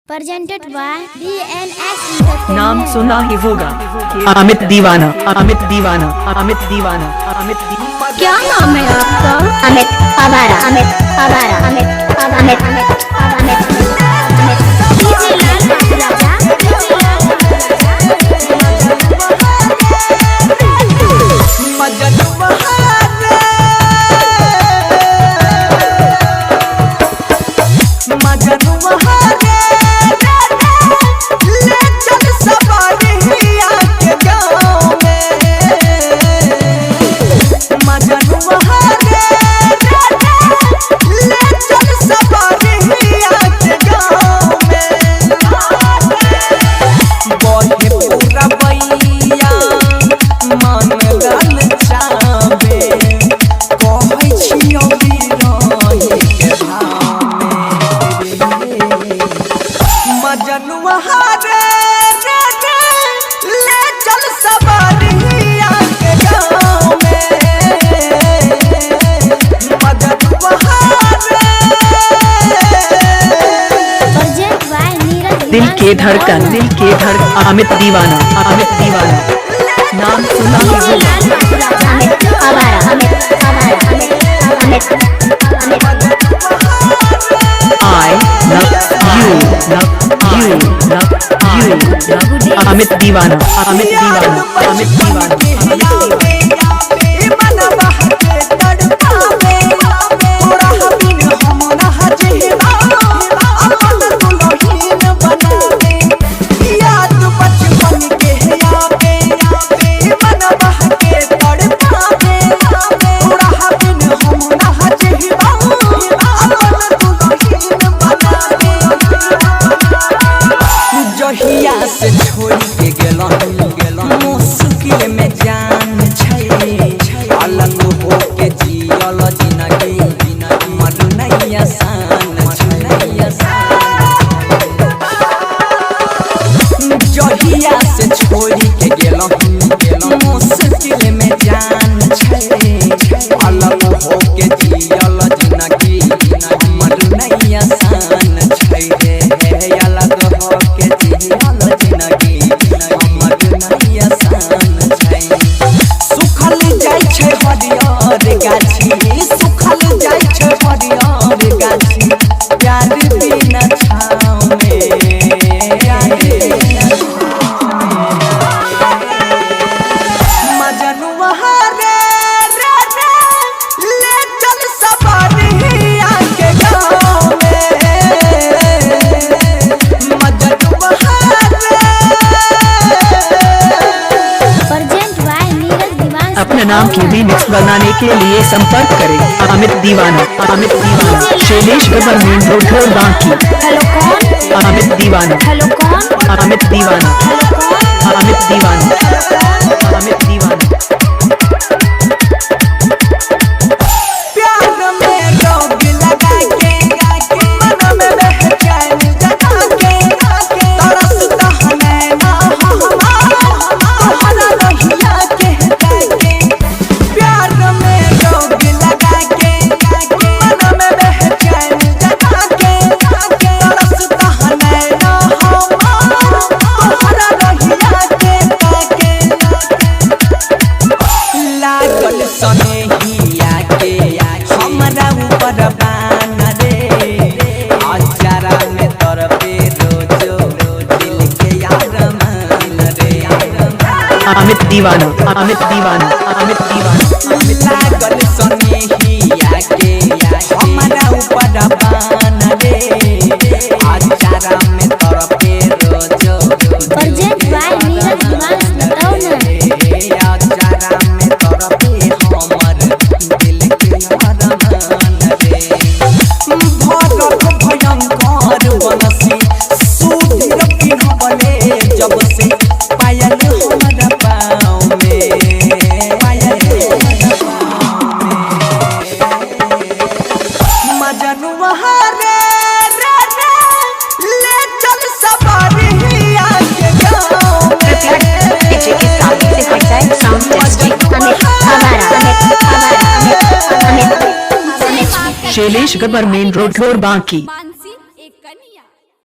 Presented by DNS Entertainment। नाम सुना ही होगा अमित दीवाना, अमित दीवाना, अमित दीवाना, अमित दीवाना। क्या नाम है आपका? अमित आवारा, अमित आवारा, अमित अमित अमित डीजे लाल बाबू राजा, डीजे लाल बाबू दिल के धड़कन, दिल के धड़कन, अमित दीवाना, अमित दीवाना। नाम सुना ही होगा अमित आवारा, अमित आवारा, Amit Amit I love you, Amit दीवाना, अमित दीवाना, अमित दीवाना, अमित दीवाना। जहिया से छोड़ी के गेलहुं मुश्किल में जान छै अलग हो के जियल जिंदगी मन नहीं आसान छै जहिया से छोड़ी के गेलहुं मुश्किल में जान छै अलग हो के जियल जिंदगी मन नहीं आसान छै अलग हो के सुखल जाइ छै हरियर गाछी, सुखल जाइ छै हरियर गाछी, प्यार बिना छाँव में मजनुआ रे ले चल सवारिया के गाँव में मजनुआ अपने नाम की रीमिक्स बनाने के लिए संपर्क करें अमित दीवाना, अमित दीवाना, शैलेश गवर्नमेंट रोड ढोल बांकी। हेलो कौन? अमित दीवाना, हेलो कौन? अमित दीवाना, अमित दीवाना, अमित दीवाना। प्यार में रोग लगा के मन में बेचैन जगा के तरसता है ना हमारा रहिया के प्यार में रोग लगा के मन में बेचैन जगा के तरसता है ना हमारा रहिया के लागल सनेहिया के हमरा ऊपर बान रे अचारा में तरफे रोजो दिल के यार मान रे अमित दीवाना, अमित दीवाना, अमित दीवाना। लागल सनेहिया के हमरा ऊपर बान रे अचारा में तरफे रोजो Presented by नीरज दिवांश नटौना। अचारा में तरफे हमर दिल के यार मान रे भरत भयंकर बनसी सुधीर पिन्हबले जब से पायल हमरा पाँव में मजनुआ रे ले चल सवारिया के गाँव शैलेश गवर्नमेंट रोड ढोल बांकी।